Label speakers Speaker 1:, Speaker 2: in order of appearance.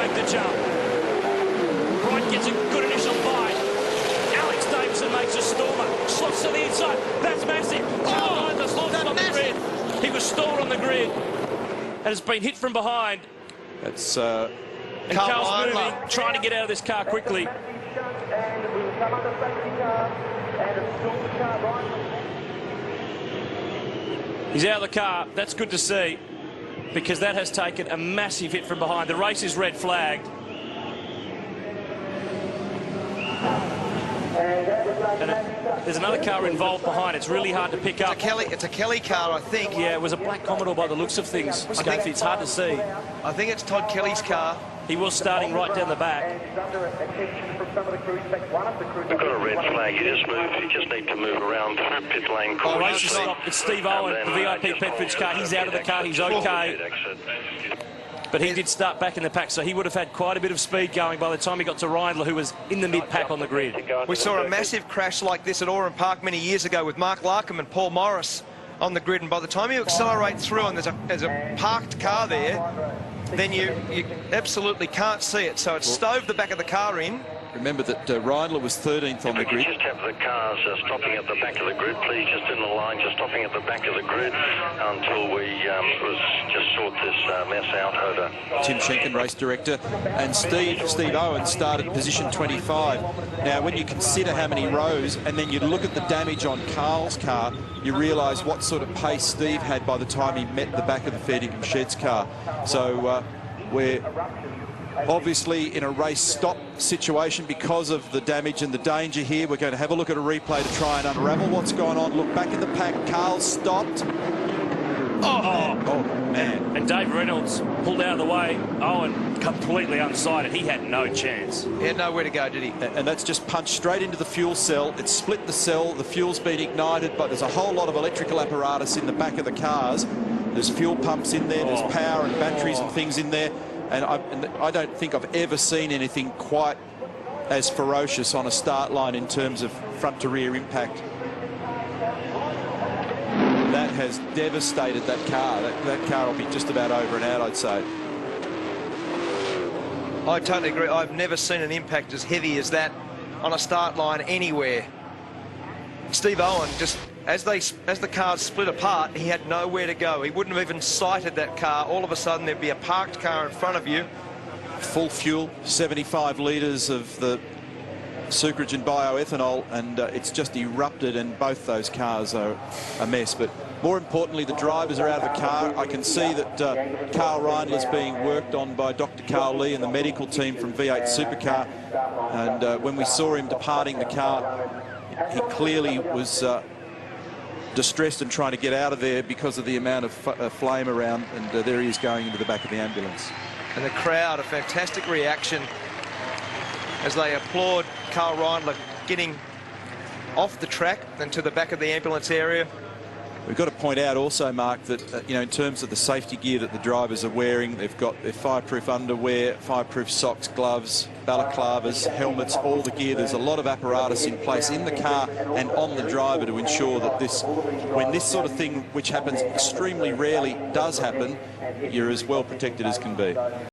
Speaker 1: make the jump. Bright gets a good initial bite. Alex Davison makes a stormer. Slots to the inside. That's massive. Oh, the slots on the grid. He was stalled on the grid and has been hit from behind.
Speaker 2: That's
Speaker 1: and Carl's moving, trying to get out of this car quickly. He's out of the car. That's good to see, because that has taken a massive hit from behind. The race is red flagged. And there's another car involved behind. It's really hard to pick up.
Speaker 3: It's a Kelly car, I think.
Speaker 1: Yeah, it was a black Commodore by the looks of things. It's hard to see.
Speaker 3: I think it's Todd Kelly's car.
Speaker 1: He was starting right down the back.
Speaker 4: We've got a red flag. You just need to move around through pit lane.
Speaker 1: The race is stopped. It's Steve Owen, the VIP Petford's car. He's out of the car. He's okay. But he did start back in the pack, so he would have had quite a bit of speed going by the time he got to Reindler, who was in the mid-pack on the grid.
Speaker 3: We saw a massive crash like this at Oran Park many years ago with Mark Larkham and Paul Morris on the grid, and by the time you accelerate through and there's a parked car there, then you absolutely can't see it. So it stove the back of the car in.
Speaker 2: Remember that Reindler was 13th on the grid.
Speaker 4: Just have the cars stopping at the back of the grid, please. Just in the line, just stopping at the back of the grid until we just sort this mess out. Over.
Speaker 2: Tim Schenken, race director, and Steve Owen started position 25. Now, when you consider how many rows, and then you look at the damage on Carl's car, you realise what sort of pace Steve had by the time he met the back of the Fair Dinkum Sheds car. So we're obviously in a race stop situation because of the damage and the danger here. We're going to have a look at a replay to try and unravel what's going on. Look back in the pack. Carl stopped. Oh, man.
Speaker 1: And Dave Reynolds pulled out of the way. Owen completely unsighted. He had no chance.
Speaker 3: He had nowhere to go, did he?
Speaker 2: And that's just punched straight into the fuel cell. It's split the cell. The fuel's been ignited, but there's a whole lot of electrical apparatus in the back of the cars. There's fuel pumps in there. There's power and batteries and things in there. And I don't think I've ever seen anything quite as ferocious on a start line in terms of front to rear impact. That has devastated that car. That car will be just about over and out, I'd say.
Speaker 3: I totally agree. I've never seen an impact as heavy as that on a start line anywhere. Steve Owen, just as the cars split apart, he had nowhere to go. He wouldn't have even sighted that car. All of a sudden, there'd be a parked car in front of you.
Speaker 2: Full fuel, 75 litres of the sucrogen bioethanol, and it's just erupted, and both those cars are a mess. But more importantly, the drivers are out of the car. I can see that Carl Reindler's being worked on by Dr. Carl Lee and the medical team from V8 Supercar. And when we saw him departing the car, he clearly was distressed and trying to get out of there because of the amount of flame around, and there he is going into the back of the ambulance.
Speaker 3: And the crowd, a fantastic reaction as they applaud Carl Reindler getting off the track and to the back of the ambulance area.
Speaker 2: We've got to point out also, Mark, that you know, in terms of the safety gear that the drivers are wearing, they've got their fireproof underwear, fireproof socks, gloves, balaclavas, helmets, all the gear. There's a lot of apparatus in place in the car and on the driver to ensure that when this sort of thing, which happens extremely rarely, does happen, you're as well protected as can be.